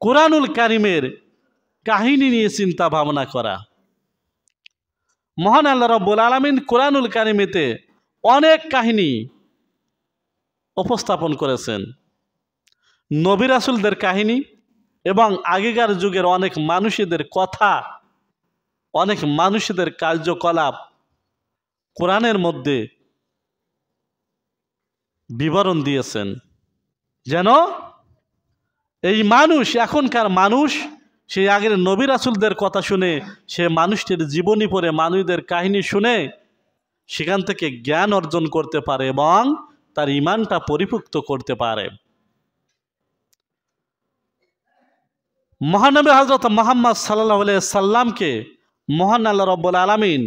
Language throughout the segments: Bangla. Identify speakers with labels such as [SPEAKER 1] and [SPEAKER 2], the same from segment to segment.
[SPEAKER 1] কুরআনুল কারীমের কাহিনী নিয়ে চিন্তা ভাবনা করা। মহান আল্লাহ রাব্বুল আলামিন কুরআনুল কারীমেতে অনেক কাহিনী উপস্থাপন করেছেন। নবী রাসূলদের কাহিনী এবং আগেকার যুগের অনেক মানুষদের কথা, অনেক মানুষদের কার্যকলাপ কোরআনের মধ্যে বিবরণ দিয়েছেন, যেন এই মানুষ, এখনকার মানুষ সেই আগের নবী রাসূলদের কথা শুনে, সে মানুষটির জীবনী পড়ে, মানুষদের কাহিনী শুনে সেখান থেকে জ্ঞান অর্জন করতে পারে এবং তার ঈমানটা পরিপুক্ত করতে পারে। মহানবী হযরত মুহাম্মদ সাল্লাল্লাহু আলাইহি সাল্লামকে মহান আল্লাহ রাব্বুল আলামিন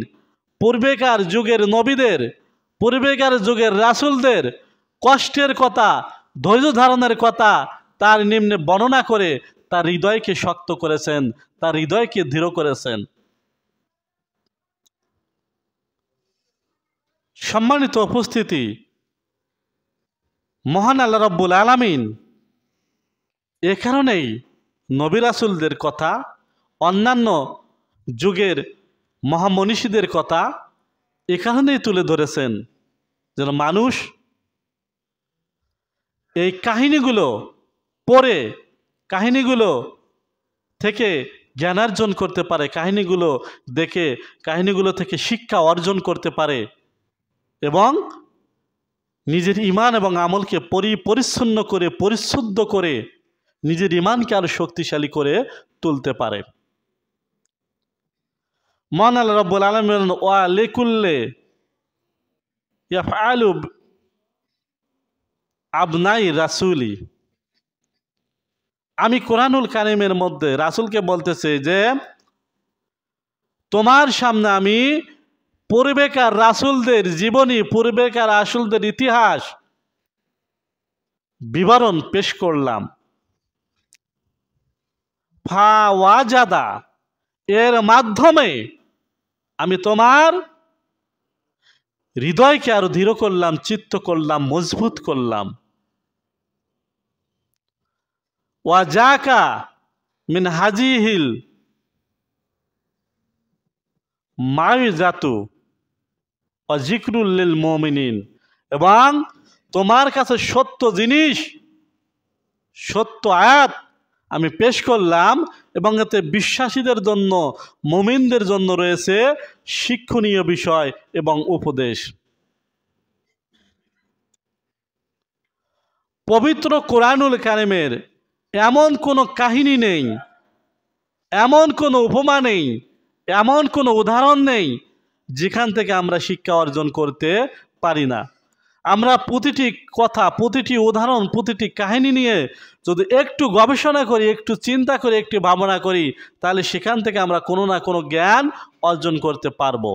[SPEAKER 1] পূর্বেকার যুগের নবীদের, পূর্বেকার যুগের রাসূলদের কষ্টের কথা, ধৈর্য ধারণের কথা তার নিম্নে বর্ণনা করে তার হৃদয়কে শক্ত করেছেন, তার হৃদয়কে দৃঢ় করেছেন। সম্মানিত উপস্থিতি, মহান আল্লাহ রাব্বুল আলামিন এ কারণেই নবী রাসূলদের কথা, অন্যান্য যুগের মহামনীষীদের কথা এ কারণেই তুলে ধরেছেন যেন মানুষ এই কাহিনীগুলো পড়ে, কাহিনীগুলো থেকে জ্ঞানার্জন করতে পারে, কাহিনীগুলো দেখে কাহিনীগুলো থেকে শিক্ষা অর্জন করতে পারে এবং নিজের ঈমান এবং আমলকে পরিচ্ছন্ন করে, পরিশুদ্ধ করে নিজের ঈমানকে আরো শক্তিশালী করে তুলতে পারে। মহান আল্লাহ রাব্বুল আলামিন ওয়া লিকুল্লি ইয়াফআলু আবনাই রাসূলি, আমি কুরআনুল কারীমের মধ্যে রাসূলকে বলতেছে যে তোমার সামনে আমি পূর্বেকার রাসূলদের জীবনী, পূর্বেকার রাসূলদের ইতিহাস বিবরণ পেশ করলাম। ফাওয়াজাদা, এর মাধ্যমে আমি তোমার হৃদয়কে আরো দৃঢ় করলাম, চিত্ত করলাম, মজবুত করলাম। ওয়াজাকা মিন হাজিহিল মাউইজাতু ওয়া যিকরুল লিল মুমিনিন, এবং তোমার কাছে সত্য জিনিস, সত্য আয়াত আমি পেশ করলাম এবং এতে বিশ্বাসীদের জন্য, মুমিনদের জন্য রয়েছে শিক্ষণীয় বিষয় এবং উপদেশ। পবিত্র কুরআনুল কারীমের এমন কোনো কাহিনী নেই, এমন কোনো উপমা নেই, এমন কোনো উদাহরণ নেই যেখান থেকে আমরা শিক্ষা অর্জন করতে পারি না। আমরা প্রতিটি কথা, প্রতিটি উদাহরণ, প্রতিটি কাহিনী নিয়ে যদি একটু গবেষণা করি, একটু চিন্তা করি, একটু ভাবনা করি, তাহলে সেখান থেকে আমরা কোনো না কোনো জ্ঞান অর্জন করতে পারবো।